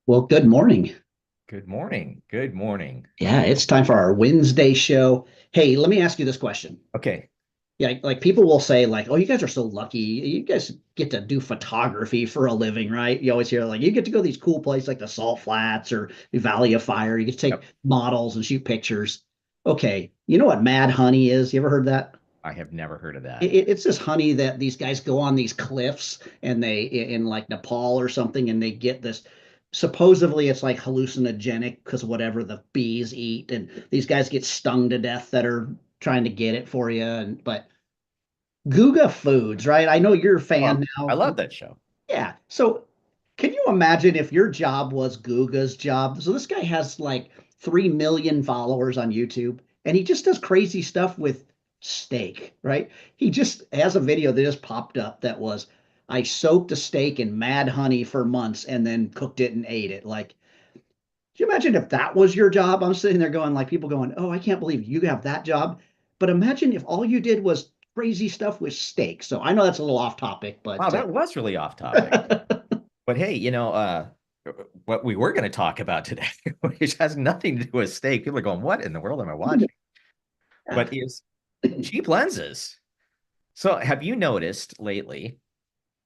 Well, good morning. Good morning. Good morning. Yeah, it's time for our Wednesday show. Hey, let me ask you this question. Okay. Yeah, like people will say, like, "Oh, you guys are so lucky. You guys get to do photography for a living, right?" You always hear like you get to go to these cool places like the Salt Flats or the Valley of Fire. You get to take Yep. models and shoot pictures. Okay, you know what mad honey is? You ever heard that? I have never heard of It, that. it's this honey that these guys go on these cliffs and they in like Nepal or something, and they get this. Supposedly, it's like hallucinogenic because whatever the bees eat, and these guys get stung to death that are trying to get it for you. And but Guga Foods, right? I know you're a Oh, fan I now. love that show. Yeah. So can you imagine if your job was Guga's job? So this guy has like 3 million followers on YouTube and he just does crazy stuff with steak, right? He just has a video that just popped up that was, I soaked a steak in mad honey for months and then cooked it and ate it. Like, do you imagine if that was your job? I'm sitting there going, like, people going, oh, I can't believe you have that job. But imagine if all you did was crazy stuff with steak. So I know that's a little off topic, Wow, but that was really off topic. But hey, what we were going to talk about today, which has nothing to do with steak. People are going, what in the world am I watching? But is cheap lenses. So have you noticed lately,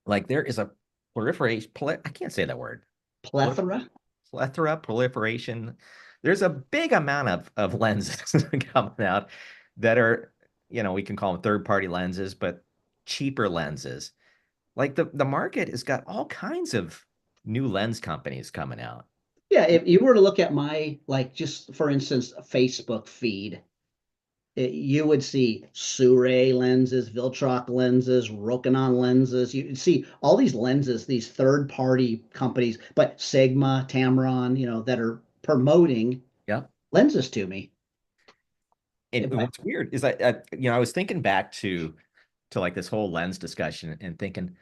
like there is a I can't say that word. Prolifer- plethora. proliferation. There's a big amount of lenses coming out that are, we can call them third-party lenses, but cheaper lenses. Like the market has got all kinds of new lens companies coming out. Yeah, if you were to look at my, like, just for instance, Facebook feed, you would see Sure lenses, Viltrox lenses, Rokinon lenses. You'd see all these lenses, these third-party companies, but Sigma, Tamron, that are promoting Yeah. lenses to me. And But what's weird is I was thinking back to like this whole lens discussion and thinking,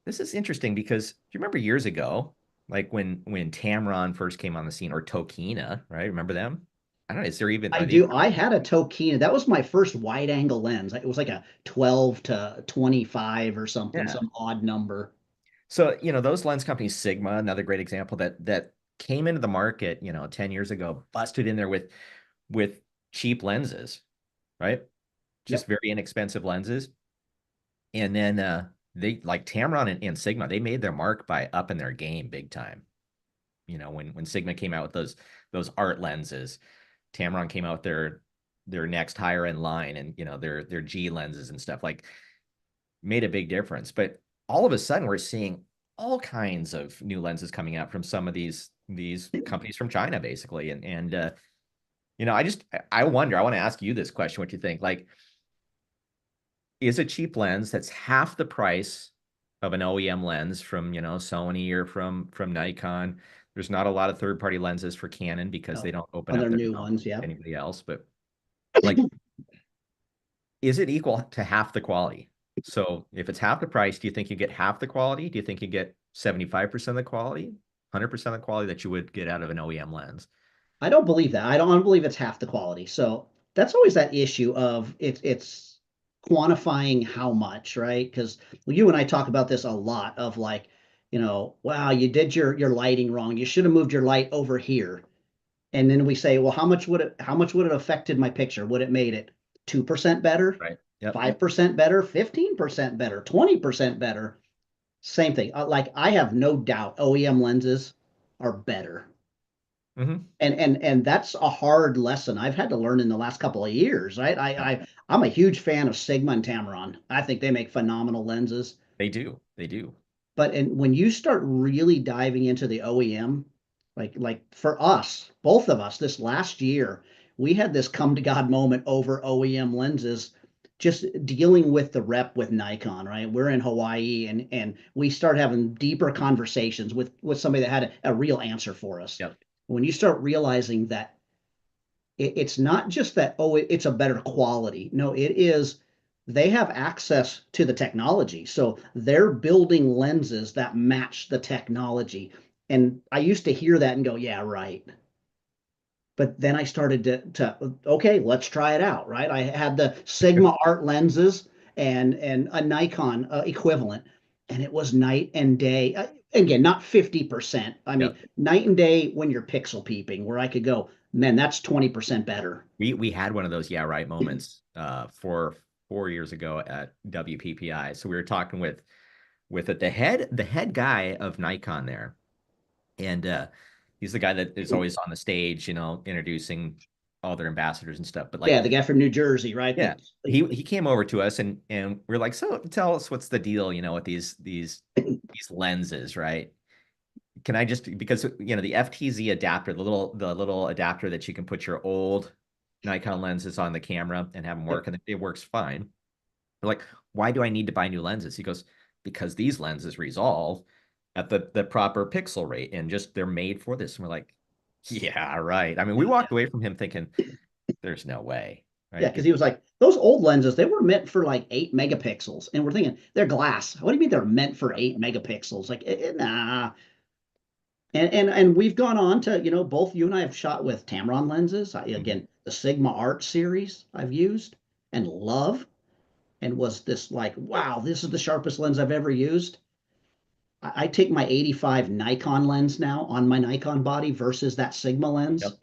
this is interesting because do you remember years ago, like when Tamron first came on the scene or Tokina, right? Remember them? I don't know. Is there even I are they do. I had a Tokina. That was my first wide angle lens. It was like a 12 to 25 or something, yeah. some odd number. So, those lens companies, Sigma, another great example that came into the market, 10 years ago, busted in there with cheap lenses, right? Just Yep. very inexpensive lenses. And then they like Tamron and Sigma, they made their mark by upping their game big time. When Sigma came out with those art lenses, Tamron came out with their next higher end line and their G lenses and stuff like made a big difference. But all of a sudden we're seeing all kinds of new lenses coming out from some of these companies from China basically. I wonder, I want to ask you this question, what you think? Like, is a cheap lens that's half the price of an OEM lens from, Sony or from Nikon. There's not a lot of third-party lenses for Canon because they Oh, don't open up other their new mouth ones. to Yep. anybody else. But like, is it equal to half the quality? So if it's half the price, do you think you get half the quality? Do you think you get 75% of the quality, 100% of the quality that you would get out of an OEM lens? I don't believe that. I don't believe it's half the quality. So that's always that issue of it's quantifying how much, right? Because you and I talk about this a lot of like, wow, you did your lighting wrong. You should have moved your light over here. And then we say, well, how much would it affected my picture? Would it made it 2% better, Right. Yep. 5% better, 15% better, 20% better? Same thing. Like I have no doubt OEM lenses are better. Hmm. And that's a hard lesson I've had to learn in the last couple of years, right? Yep. I'm a huge fan of Sigma and Tamron. I think they make phenomenal lenses. They do. They do. But when you start really diving into the OEM, like for us, both of us, this last year, we had this come to God moment over OEM lenses, just dealing with the rep with Nikon, right? We're in Hawaii and we start having deeper conversations with somebody that had a real answer for us. Yep. When you start realizing that it's not just that, oh, it's a better quality. No, it is they have access to the technology. So they're building lenses that match the technology. And I used to hear that and go, yeah, right. But then I started to okay, let's try it out, right? I had the Sigma Art lenses and a Nikon equivalent, and it was night and day. again, not 50%. I mean, Yep. night and day when you're pixel peeping, where I could go, man, that's 20% better. We had one of those yeah right moments 4 years ago at WPPI. So we were talking with it, the head guy of Nikon there, and he's the guy that is always on the stage, introducing all their ambassadors and stuff. But like, Yeah, the guy from New Jersey, right? yeah, he came over to us and we're like, so tell us what's the deal, with these lenses, right? Can I just because the FTZ adapter, the little adapter that you can put your old Nikon lenses on the camera and have them work, Yep. and it works fine. We're like, why do I need to buy new lenses? He goes, because these lenses resolve at the proper pixel rate and just they're made for this. And we're like, yeah, right. I mean, we walked away from him thinking, there's no way, Yeah, right? because he was like, those old lenses, they were meant for like 8 megapixels. And we're thinking, they're glass. What do you mean they're meant for 8 megapixels? Like, nah. And we've gone on to, both you and I have shot with Tamron lenses. Mhm. Again, the Sigma Art series I've used and love, and was this like, wow, this is the sharpest lens I've ever used. I take my 85 Nikon lens now on my Nikon body versus that Sigma lens. Yep.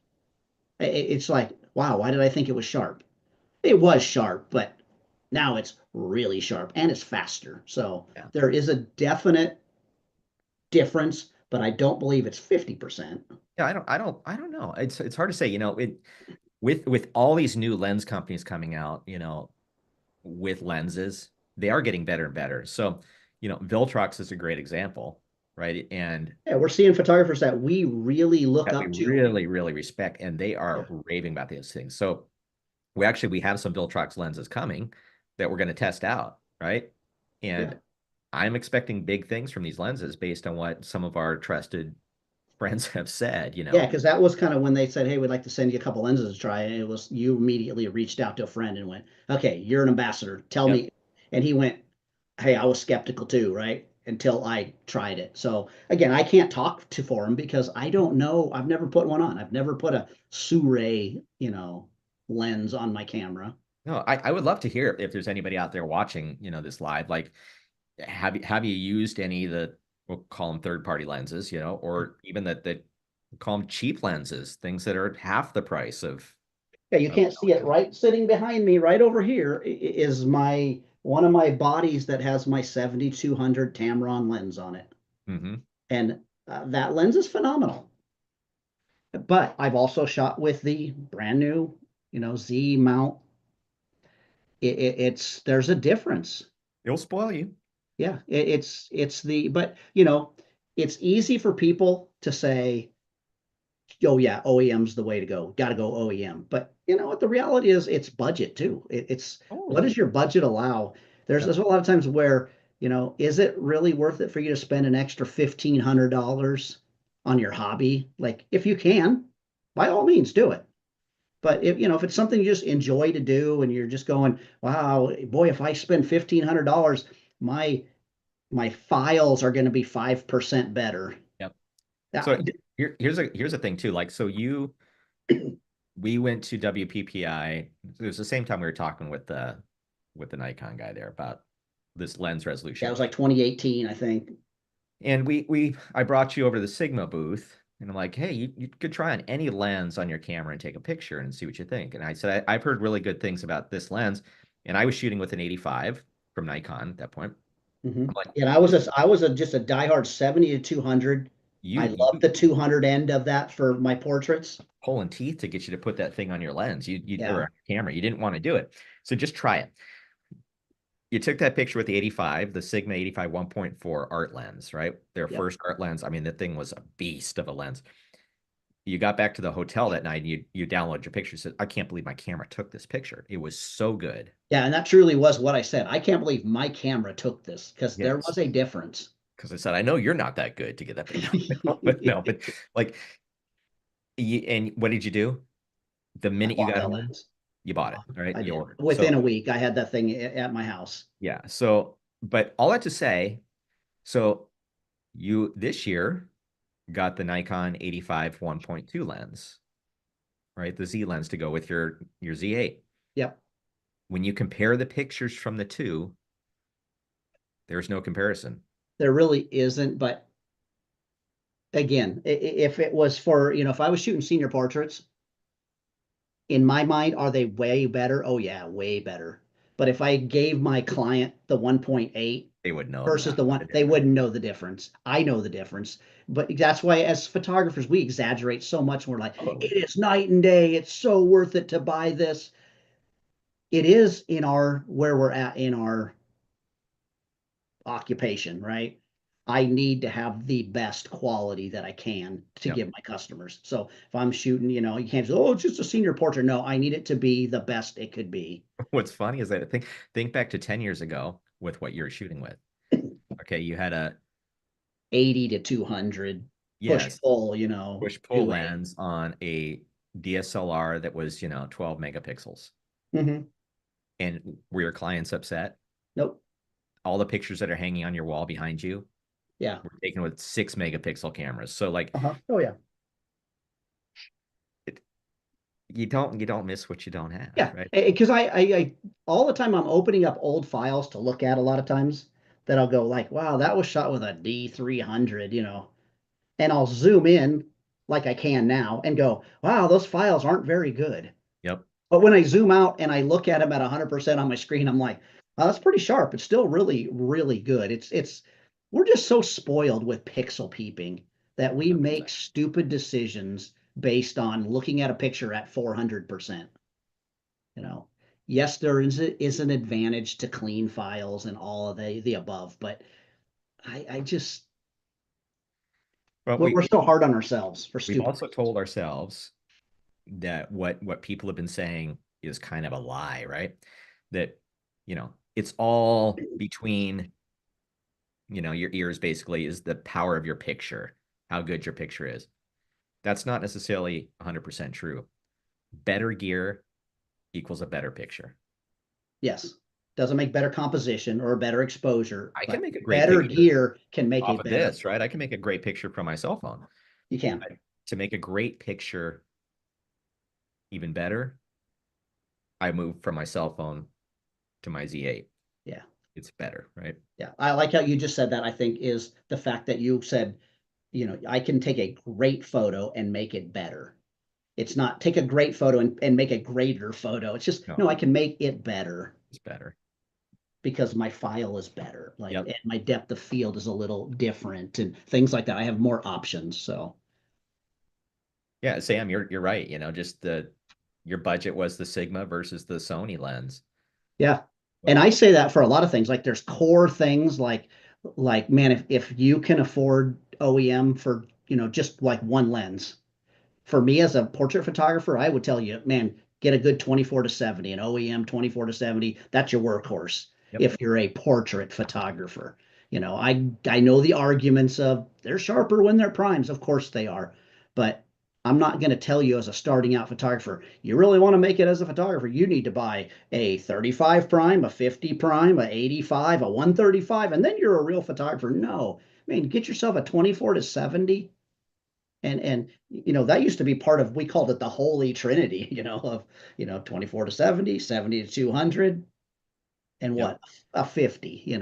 It's like, wow, why did I think it was sharp? It was sharp, but now it's really sharp and it's faster. So Yeah. there is a definite difference, but I don't believe it's 50%. Yeah, I don't know. It's hard to say, with all these new lens companies coming out, with lenses, they are getting better and better. So, Viltrox is a great example, right? And Yeah, we're seeing photographers that we really look that we up to. really, really respect, and they Yeah, are raving about these things. So we have some Viltrox lenses coming that we're going to test out, right? yeah. And I'm expecting big things from these lenses based on what some of our trusted friends have said, Yeah, because that was kind of when they said, "Hey, we'd like to send you a couple lenses to try." And it was you immediately reached out to a friend and went, "Okay, you're an ambassador. Tell Yep. me." And he went, "Hey, I was skeptical too, right? Until I tried it." So again, I can't talk to for him because I don't know. I've never put one on. I've never put a Sue lens on my camera. No, I would love to hear if there's anybody out there watching, this live. Like, have you used any of the we'll call them third party lenses, or even that call them cheap lenses, things that are half the price Yeah, you of can't see it right sitting behind me, right over here is my one of my bodies that has my 7200 Tamron lens on it. hmm And that lens is phenomenal. But I've also shot with the brand new, Z mount. It's there's a difference. It'll spoil you. Yeah, it's the but it's easy for people to say, oh yeah, OEM's the way to go. Got to go OEM. But you know what? The reality is, it's budget too. It's what does Totally. your budget allow? Yep. There's a lot of times where is it really worth it for you to spend an extra $1,500 on your hobby? Like if you can, by all means, do it. But if it's something you just enjoy to do and you're just going, wow, boy, if I spend $1,500, my my files are going to be 5% better. Yep. That, So here's a thing too. Like, so we went to WPPI. It was the same time we were talking with the Nikon guy there about this lens that resolution. was like 2018, I think. And I brought you over to the Sigma booth, and I'm like, hey, you could try on any lens on your camera and take a picture and see what you think. And I said, I've heard really good things about this lens, and I was shooting with an 85 from Nikon at that point. Hmm. I'm like, And just a diehard 70 to 200. I love you the 200 end of that for my portraits. pulling teeth to get you to put that thing on your lens, or Yeah. on your camera. You didn't want to do it, so just try it. You took that picture with the 85, the Sigma 85 1.4 art lens, right? Their Yep. first art lens. I mean, that thing was a beast of a lens. You got back to the hotel that night and you downloaded your picture. Said, I can't believe my camera took this picture. It was so good. Yeah, and that truly was what I said. I can't believe my camera took this because there Yes. was a difference. Because I said, I know you're not that good to get that thing. No, but no, but like, and what did you do? The I minute you bought got that home, lens. you bought it. All right. I You did. ordered. So, Within a week, I had that thing at my house. yeah. So, but all that to say, so you this year got the Nikon 85 1.2 lens, right? The Z lens to go with your Z8. Yep. When you compare the pictures from the two, there's no comparison. There really isn't, but again, if it was for, if I was shooting senior portraits, in my mind, are they way better? Oh yeah, way better. But if I gave my client the 1.8 They would know versus the the one, they difference. wouldn't know the difference. I know the difference. But that's why as photographers, we exaggerate so much. We're like, Totally. it is night and day. It's so worth it to buy this. It is in our where we're at in our occupation, right? I need to have the best quality that I can to Yep. give my customers. So if I'm shooting, you can't say, oh, it's just a senior portrait. No, I need it to be the best it could be. What's funny is that think back to 10 years ago with what you're shooting with. Okay, you had a 80 to 200 push yes, pull, push pull 280. lens on a DSLR that was, 12 megapixels. Mm-hmm. And were your clients upset? Nope. All the pictures that are hanging on your wall behind you Yeah. were taken with 6 megapixel cameras. So like Uh-huh. Oh yeah. it, you don't miss what you don't have, Yeah. right? Because I all the time I'm opening up old files to look at a lot of times that I'll go like, wow, that was shot with a D300, and I'll zoom in like I can now and go, wow, those files aren't very good. Yep. But when I zoom out and I look at them at 100% on my screen, I'm like, oh, that's pretty sharp. It's still really, really good. We're just so spoiled with pixel peeping that we make 100%. stupid decisions based on looking at a picture at 400%. You know, yes, is an advantage to clean files and all of the above, but I just, Well, we're so hard on ourselves for we've stupid also reasons. told ourselves that what people have been saying is kind of a lie, right? That, it's all between, your ears basically is the power of your picture, how good your picture is. That's not necessarily 100% true. Better gear equals a better picture. Yes, doesn't make better composition or better exposure, I can but make a great better picture gear can make a off of better this, right? photo. I can make a great picture from my cell phone. You can. But to make a great picture even better, I moved from my cell phone to my Z8. Yeah. It's better, right? Yeah. I like how you just said that. I think is the fact that you said, I can take a great photo and make it better. It's not take a great photo and make a greater photo. It's just, No, no, I can make it better it's better. because my file is better. Like, Yep. and my depth of field is a little different and things like that. I have more options. So, Yeah, Sam, you're right. Just your budget was the Sigma versus the Sony lens. yeah. And Well, I say that for a lot of things. Like there's core things like man, if you can afford OEM for, just like one lens, for me as a portrait photographer, I would tell you, man, get a good 24 to 70, an OEM 24 to 70. That's your workhorse yep. if you're a portrait photographer. I know the arguments of they're sharper when they're primes. Of course they are. But I'm not going to tell you as a starting out photographer, you really want to make it as a photographer, you need to buy a 35 prime, a 50 prime, a 85, a 135, and then you're a real photographer. No, I mean, get yourself a 24 to 70 and that used to be part of we called it the holy trinity of 24 to 70, 70 to 200, and Yep. what a 50,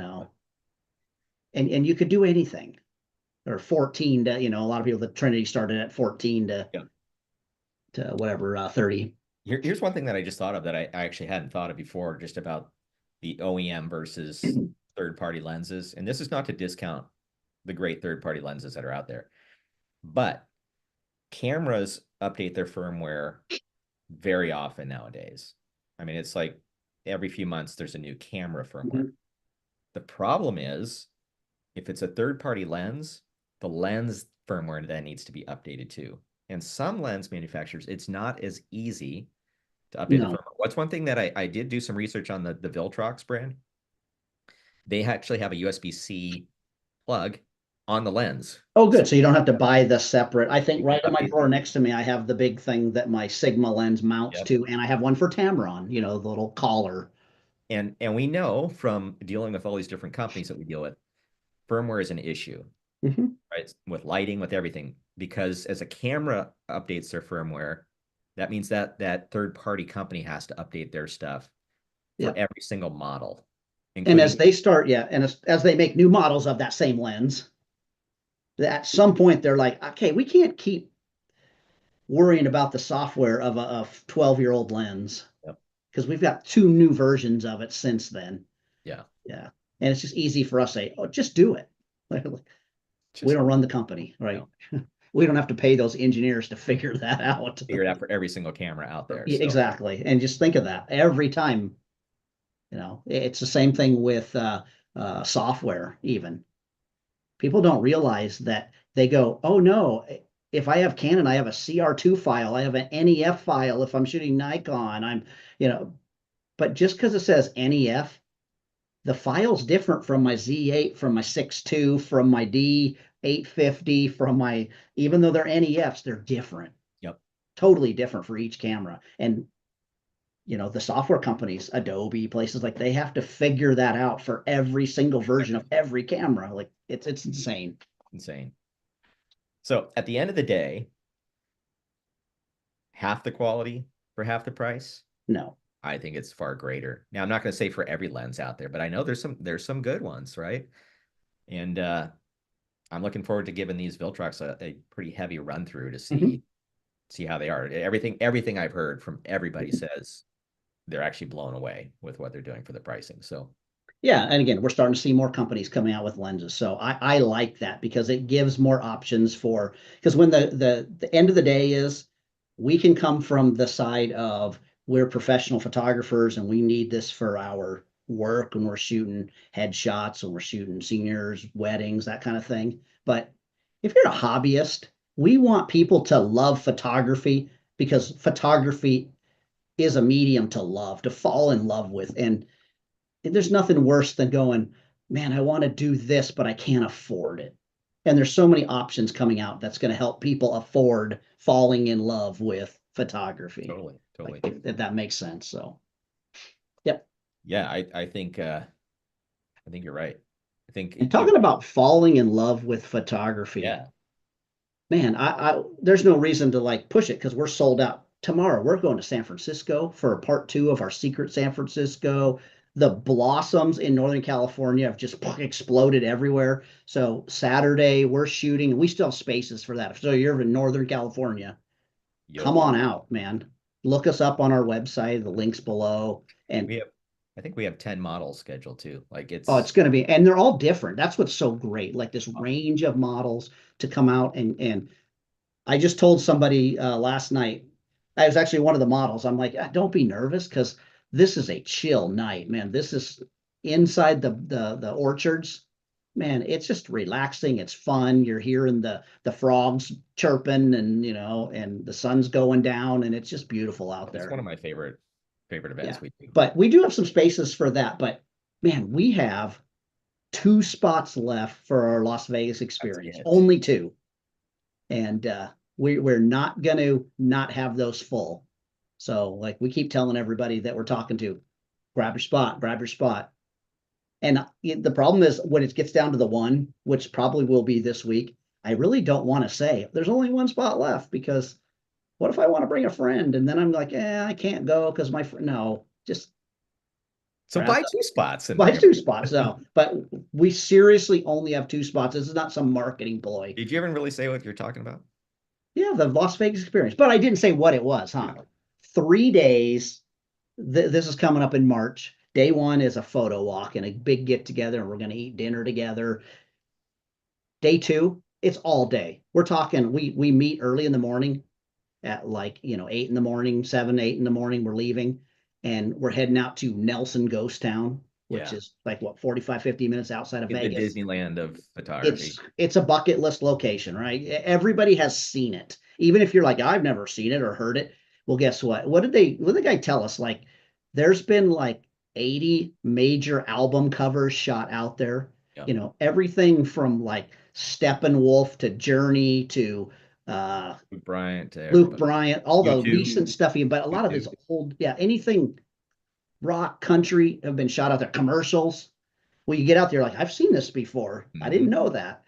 and you could do anything, or 14 to a lot of people, the trinity started at 14 Yep. to whatever, 30. Here's one thing that I just thought of that I actually hadn't thought of before, just about the OEM versus third-party lenses. And this is not to discount the great third-party lenses that are out there, but cameras update their firmware very often nowadays. I mean, it's like every few months there's a new camera firmware. Mhm. The problem is if it's a third-party lens, the lens firmware then needs to be updated too. And some lens manufacturers, it's not as easy to update the No. firmware. What's one thing that I did do some research on the Viltrox brand? They actually have a USB-C plug on the lens. Oh So good, so you don't have to buy the separate. I think you can right in my update drawer them. next to me I have the big thing that my Sigma lens mounts Yep. to, and I have one for Tamron, the little collar. And we know from dealing with all these different companies that we deal with, firmware is an issue, Hmm. right? With lighting, with everything. Because as a camera updates their firmware, that means that third-party company has to update their stuff for Yeah. every single model, And as including they start, yeah, and as they make new models of that same lens, At some point, they're like, okay, we can't keep worrying about the software of a 12-year-old lens Yep. because we've got two new versions of it since then. Yeah. Yeah. And it's just easy for us to say, oh, just do it. We Just don't run the company, right? no. We don't have to pay those engineers to figure that out. Figure it out for every single camera out there. So Exactly. And just think of that every time, it's the same thing with software, even. People don't realize that they go, oh no, if I have Canon, I have a CR2 file, I have an NEF file if I'm shooting Nikon. You know, but just because it says NEF, the file's different from my Z8, from my 6.2, from my D850, from my, even though they're NEFs, they're different, yep. totally different for each camera. And the software companies, Adobe, places like they have to figure that out for every single version of every camera. Like it's insane. Insane. So at the end of the day, half the quality for half the price. No. I think it's far greater. Now I'm not going to say for every lens out there, but I know there's some good ones, right? And I'm looking forward to giving these Viltrox a pretty heavy run through to Mm-hmm. see how they are. Everything I've heard from everybody says they're actually blown away with what they're doing for the pricing. So Yeah, and again, we're starting to see more companies coming out with lenses. So I like that because it gives more options for because when the end of the day is we can come from the side of we're professional photographers and we need this for our work when we're shooting headshots and we're shooting seniors, weddings, that kind of thing. But if you're a hobbyist, we want people to love photography because photography is a medium to love, to fall in love with. And there's nothing worse than going, man, I want to do this, but I can't afford it. And there's so many options coming out that's going to help people afford falling in love with photography. totally, Like totally. if that makes sense. So, yep. Yeah, I think you're right. I think And talking about falling in love with photography, yeah, man, there's no reason to like push it because we're sold out. Tomorrow we're going to San Francisco for part two of our Secret San Francisco. The blossoms in Northern California have just exploded everywhere. So Saturday we're shooting. We still have spaces for that. So you're in Northern California, come yo, on out, man. Look us up on our website. The links below. And we have I think we have 10 models scheduled too. Like oh, it's it's going to be, and they're all different. That's what's so great. Like this range of models to come out and I just told somebody last night, I was actually one of the models. I'm like, don't be nervous because this is a chill night, man. This is inside the orchards. Man, it's just relaxing. It's fun. You're hearing the frogs chirping and the sun's going down and it's just beautiful out it's there. one of my favorite Yeah. events we do. But we do have some spaces for that. But man, we have two spots left for our Las Vegas That's experience. it. Only two. And we're not going to not have those full. So like we keep telling everybody that we're talking to, grab your spot, grab your spot. And the problem is when it gets down to the one, which probably will be this week, I really don't want to say there's only one spot left because what if I want to bring a friend and then I'm like, I can't go because my friend. No, just So grab buy the two spots and buy bring them. two spots. No, but we seriously only have two spots. This is not some marketing ploy. Did you even really say what you're talking about? Yeah, the Las Vegas experience. But I didn't say what it was, huh? Yeah. 3 days. This is coming up in March. Day one is a photo walk and a big get together, and we're going to eat dinner together. Day two, it's all day. We're talking. We meet early in the morning at like 8 in the morning, 7, 8 in the morning. We're leaving, and we're heading out to Nelson Ghost Town, which Yeah. is like what 45, 50 minutes outside of In the Vegas. Disneyland of photography. It's a bucket list location, right? Everybody has seen it. Even if you're like, I've never seen it or heard it. Well, guess what? What did the guy tell us? Like, there's been like 80 major album covers shot out there. Yeah. Everything from like Steppenwolf to Journey to uh Luke Bryant to Luke everybody. Bryant, all the YouTube. recent stuff, but a lot of YouTube. his old, yeah, anything rock country have been shot out there. Commercials. Well, you get out there like, I've seen this before. I didn't Mhm. know that.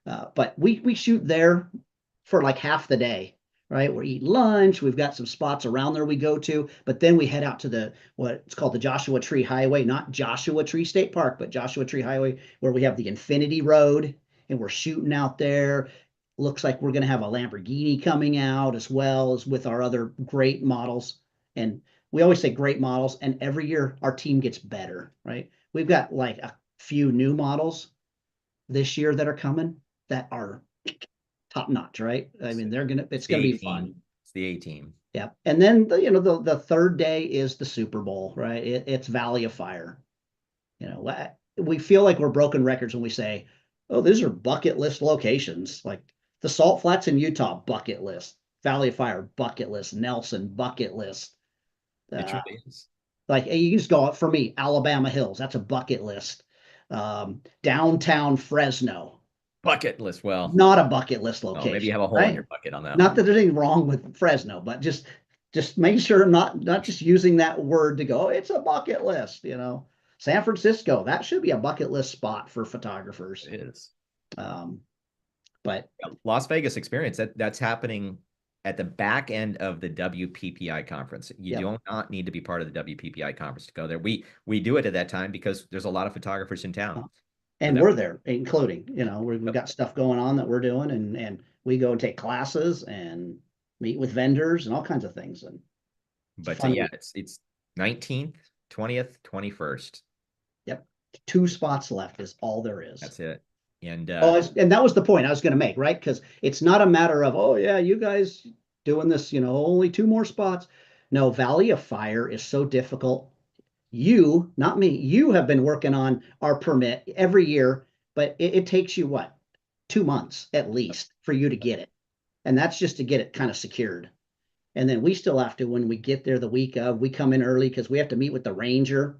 But we shoot there for like half the day, right? We eat lunch. We've got some spots around there we go to, but then we head out to what's called the Joshua Tree Highway, not Joshua Tree State Park, but Joshua Tree Highway, where we have the Infinity Road and we're shooting out there. Looks like we're going to have a Lamborghini coming out as well as with our other great models. And we always say great models, and every year our team gets better, right? We've got like a few new models this year that are coming that are top notch, right? I mean, It's it's the gonna A be team. fun. It's the A team. Yeah. And then the third day is the Super Bowl, right? It's Valley of Fire. We feel like we're broken records when we say, oh, these are bucket list locations. Like the Salt Flats in Utah, bucket list. Valley of Fire, bucket list. Nelson, bucket list. It Uh, truly is. like you just go, for me, Alabama Hills, that's a bucket list. Downtown Fresno, Bucket list. Well, not a bucket list oh, maybe you location, have a hole in right? your bucket on that Not one. that there's anything wrong with Fresno, but just make sure not just using that word to go, oh, it's a bucket list, San Francisco, that should be a bucket list spot for photographers. It is. Um, but Las Vegas experience, that's happening at the back end of the WPPI conference. You yep. do not need to be part of the WPPI conference to go there. We do it at that time because there's a lot of photographers in town. So And that we're there, including, we've yep. got stuff going on that we're doing, and we go and take classes and meet with vendors and all kinds of things. And it's a But fun yeah, week. it's 19th, 20th, 21st. Yep. 2 spots left is all there is. That's it. And Oh, and that was the point I was going to make, right? Because it's not a matter of, oh yeah, you guys doing this, only 2 more spots. No, Valley of Fire is so difficult. You, not me, you have been working on our permit every year, but it takes you what, 2 months at least for you to get it. And that's just to get it kind of secured. And then we still have to, when we get there the week of, we come in early because we have to meet with the ranger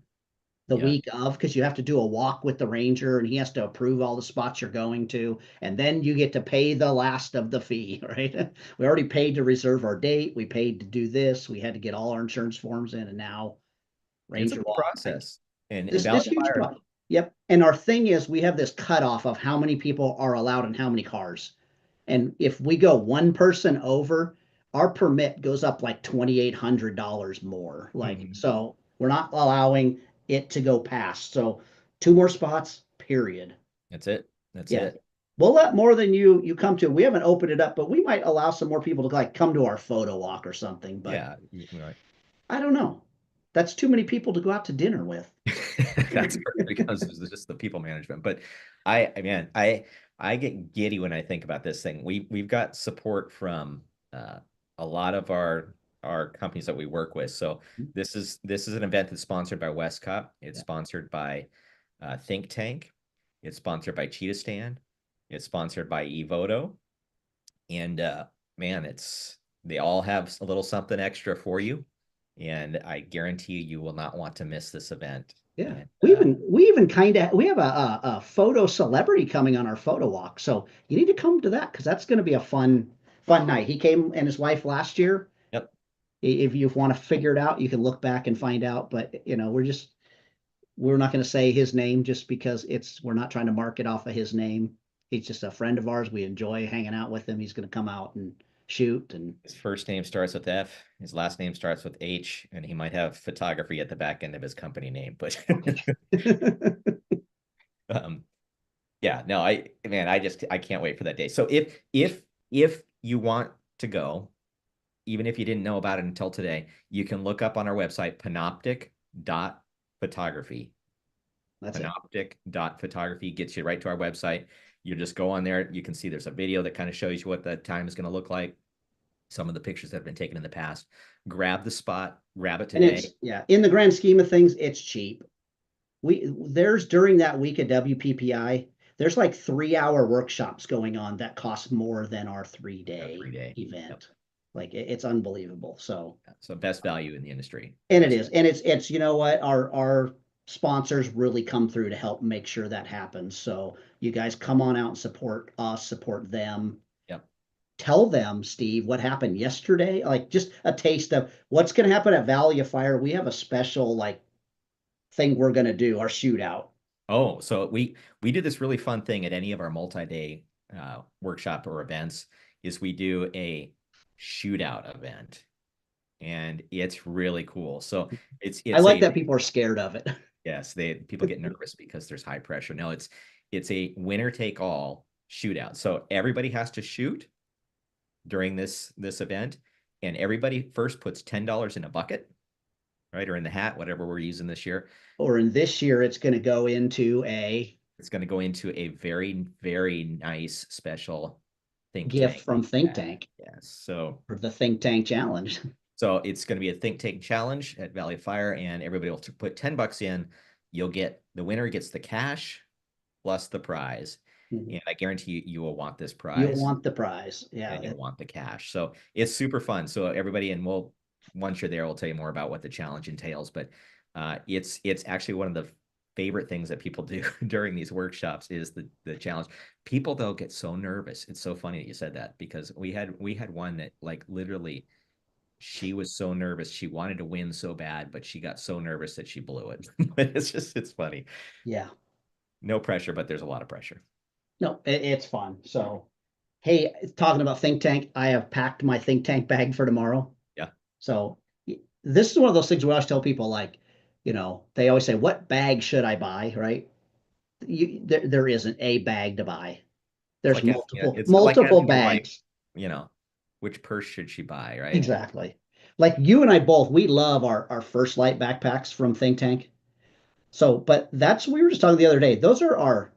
the yeah, week of, because you have to do a walk with the ranger and he has to approve all the spots you're going to. And then you get to pay the last of the fee, right? We already paid to reserve our date. We paid to do this. We had to get all our insurance forms in, and now it's a ranger big walk. process. And This Valley of huge Fire, problem. Yep. And our thing is we have this cutoff of how many people are allowed and how many cars. And if we go one person over, our permit goes up like $2,800 more. Like, mhm, so we're not allowing it to go past. So 2 more spots, period. that's it. That's Yeah. it. We'll let more than you come to. We haven't opened it up, but we might allow some more people to like come to our photo walk or something. But Yeah, right. I don't know. That's too many people to go out to dinner with. That's where it becomes just the people management. But man, I get giddy when I think about this thing. We've got support from uh, a lot of our companies that we work with. So this is an event that's sponsored by Westcott. It's Yeah. sponsored by Think Tank. It's sponsored by Cheetah Stand. It's sponsored by Evoto. And man, they all have a little something extra for you. And I guarantee you will not want to miss this event. Yeah. And We even kind of we have a photo celebrity coming on our photo walk. So you need to come to that because that's going to be a fun night. He came and his wife last year. yep, If you want to figure it out, you can look back and find out. But we're not going to say his name just because we're not trying to market off of his name. He's just a friend of ours. We enjoy hanging out with him. He's going to come out and shoot and his first name starts with F, his last name starts with H, and he might have photography at the back end of his company name. But okay. um, yeah, no, I can't wait for that day. So if you want to go, even if you didn't know about it until today, you can look up on our website panoptic.photography. That's it. Panoptic.photography gets you right to our website. You just go on there. You can see there's a video that kind of shows you what that time is going to look like. Some of the pictures that have been taken in the past. Grab the spot, grab it And today. yeah, in the grand scheme of things, it's cheap. There's during that week at WPPI, there's like 3 hour workshops going on that cost more than our 3 day 3 day. Yep. event. Like it's unbelievable. So, So best value in the industry. and it Best. is, and it's what our sponsors really come through to help make sure that happens. So you guys come on out and support us, support them. Yep. Tell them, Steve, what happened yesterday. Like just a taste of what's going to happen at Valley of Fire. We have a special like thing we're going to do, our shootout. Oh, so we do this really fun thing at any of our multi-day workshop or events is we do a shootout event, and it's really cool. So it's I it's like a that people are scared of it. yes, people get nervous because there's high pressure. No, it's a winner take all shootout. So everybody has to shoot during this event, and everybody first puts $10 in a bucket, right, or in the hat, whatever we're using this year. Or in this year, it's going to go into a It's going to go into a very, very nice special think gift tank. from Think Yeah. Tank Yes. So for the Think Tank Challenge. so it's going to be a think tank challenge at Valley Fire, and everybody will put $10 in. You'll get the winner gets the cash plus the prize, and I guarantee you will want this You'll prize want the prize. and Yeah. you'll want the cash. So it's super fun. So everybody, and we'll once you're there, we'll tell you more about what the challenge entails. But it's actually one of the favorite things that people do during these workshops is the challenge. People though get so nervous. It's so funny that you said that because we had one that like literally she was so nervous. She wanted to win so bad, but she got so nervous that she blew it. But it's funny. Yeah. No pressure, but there's a lot of pressure. No, it's fun. So, hey, talking about Think Tank, I have packed my Think Tank bag for tomorrow. Yeah. So, this is one of those things we always tell people, like, they always say, what bag should I buy? Right? There isn't a bag to buy. It's There's like multiple, it's like multiple asking your wife, bags. you know, which purse should she buy, right? Exactly. Like you and I both, we love our First Light backpacks from Think Tank. So, but we were just talking the other day. Those are our,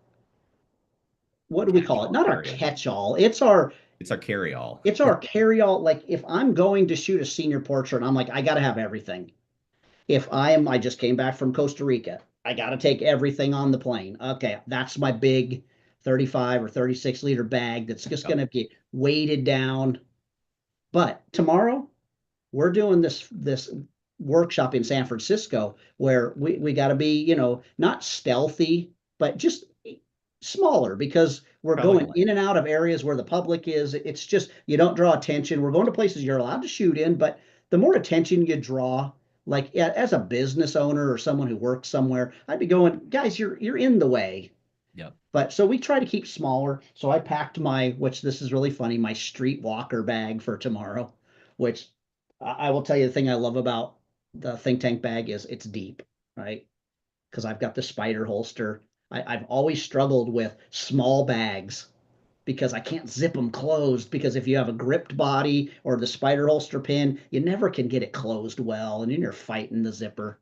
what do we call it? Catch-all Not our carry-all. catch-all. It's our Carry-all. it's our carry-all. Like if I'm going to shoot a senior portrait, I'm like, I got to have everything. If I just came back from Costa Rica, I got to take everything on the plane. Okay, that's my big 35 or 36-liter bag that's just Yep. going to get weighted down. But tomorrow, we're doing this workshop in San Francisco where we got to be, not stealthy, but just smaller because we're Probably going like, in and out of areas where the public is. It's just you don't draw attention. We're going to places you're allowed to shoot in, but the more attention you draw, like as a business owner or someone who works somewhere, I'd be going, guys, you're in the way. yep. But so we try to keep smaller. So I packed which this is really funny, my street walker bag for tomorrow, which I will tell you the thing I love about the Think Tank bag is it's deep, right? Because I've got the spider holster. I've always struggled with small bags because I can't zip them closed because if you have a gripped body or the spider holster pin, you never can get it closed well, and then you're fighting the zipper.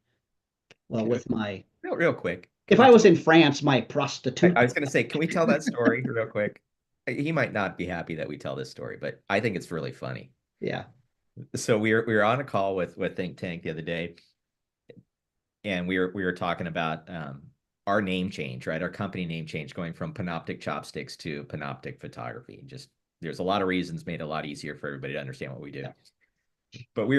Well, Okay. with my Real quick. if I was in France, my prostitute. I was going to say, can we tell that story real quick? He might not be happy that we tell this story, but I think it's really funny. Yeah, So we were on a call with Think Tank the other day, and we were talking about our name change, right? Our company name change, going from Panoptic Chopsticks to Panoptic Photography. Just there's a lot of reasons made it a lot easier for everybody to understand what we do. yeah, But we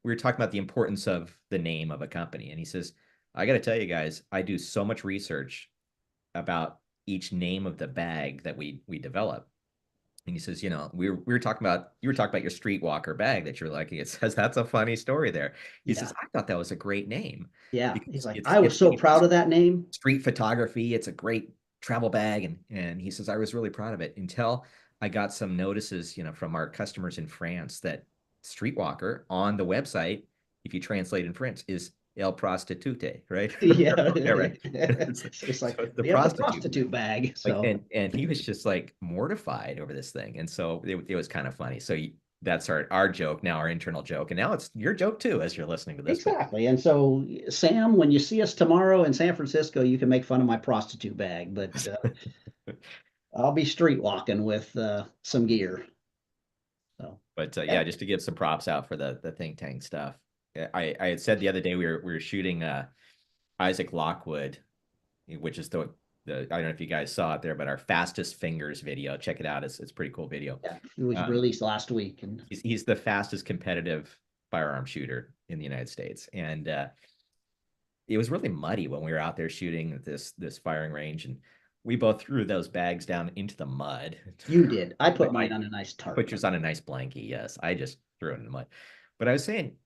were talking about the importance of the name of a company, and he says, "I got to tell you guys, I do so much research about each name of the bag that we develop." And he says, we were talking about you were talking about your streetwalker bag that you're liking. It says that's a funny story there. He says, yeah, I thought that was a great name yeah. He's because like, it's I was it's so proud of that name. street photography. It's a great travel bag, and he says I was really proud of it until I got some notices, from our customers in France that streetwalker on the website, if you translate in French, is El Prostitute, right? Yeah, Yeah, right. it's like So it's the we have the prostitute prostitute bag. bag. Like So and he was just like mortified over this thing, and so it was kind of funny. So that's our joke now, our internal joke, and now it's your joke too as you're listening to this. But exactly. And so Sam, when you see us tomorrow in San Francisco, you can make fun of my prostitute bag, but I'll be street walking with some gear. So yeah, yeah, just to give some props out for the think tank stuff. I had said the other day we were shooting Isaac Lockwood, which is the I don't know if you guys saw it there, but our fastest fingers video. Check it out. It's pretty cool video. yeah, it was Um, released last week, and he's the fastest competitive firearm shooter in the United States, and it was really muddy when we were out there shooting at this firing range, and we both threw those bags down into the mud. you did. I put But mine on a nice put tarp. yours on a nice blankie. Yes, I just threw it in the mud. But I was saying,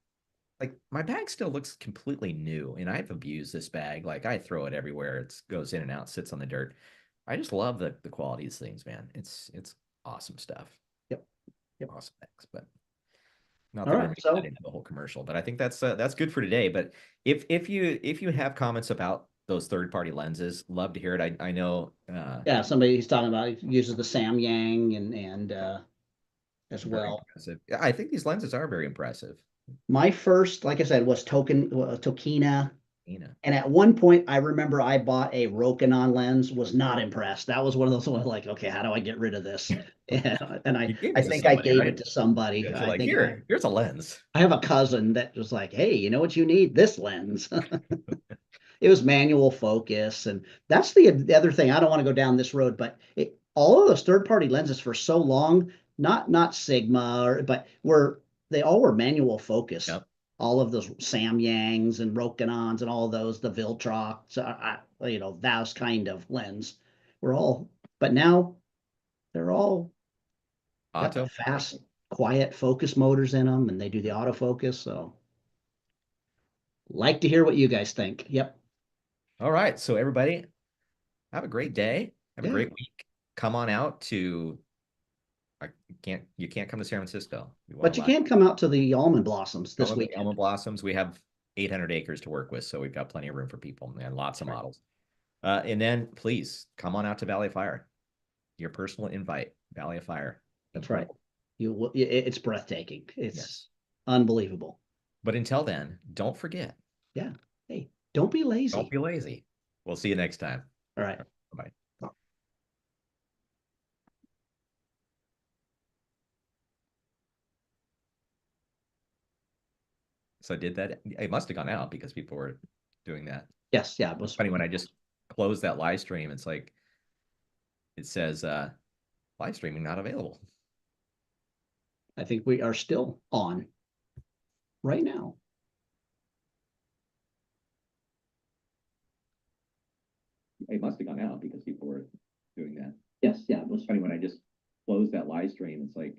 like, my bag still looks completely new, and I've abused this bag. Like, I throw it everywhere. It goes in and out, sits on the dirt. I just love the quality of these things, man. It's awesome stuff. Yep, yep. Awesome things. But not All that we're right, making that so into the whole commercial, but I think that's good for today. But if you have comments about those third-party lenses. Love to hear it. I know Yeah, somebody he's talking about he uses the Samyang and as very well. impressive. Yeah, I think these lenses are very impressive. My first, like I said, was Tokina. You know, And at one point, I remember I bought a Rokinon lens, was not impressed. That was one of those ones like, okay, how do I get rid of this? And you gave I it to think I somebody, gave it right? to somebody. Yeah, so I like think here's a lens. I have a cousin that was like, hey, you know what you need? This lens. It was manual focus. And that's the other thing. I don't want to go down this road, but all of those third party lenses for so long, not Sigma, but they all were manual focus. Yep. All of those Samyangs and Rokinons and all those, the Viltrox, those kind of lens were all, but now they're all got the Auto. fast, quiet focus motors in them and they do the autofocus. So like to hear what you guys think. Yep. All right. So everybody, have a great day. Have a Yeah. great week. Come on out to I you can't come to San Francisco. We won't But you allow you. can't come out to the almond blossoms this Come to the weekend. Almond Blossoms. We have 800 acres to work with, so we've got plenty of room for people and lots That's of right. models. And then please come on out to Valley of Fire. Your personal invite, Valley of Fire. That's right. Incredible. It's breathtaking. It's Yes. unbelievable. But until then, don't forget, Yeah. Hey, don't be don't lazy. be lazy. We'll see you next time. All right. Bye. So did that? It must have gone out because people were doing that. Yes. Yeah. It It's was. funny when I just closed that live stream, it's like it says live streaming not available. I think we are still on right now. It must have gone out because people were doing that. Yes. Yeah. It was. It's funny when I just closed that live stream, it's like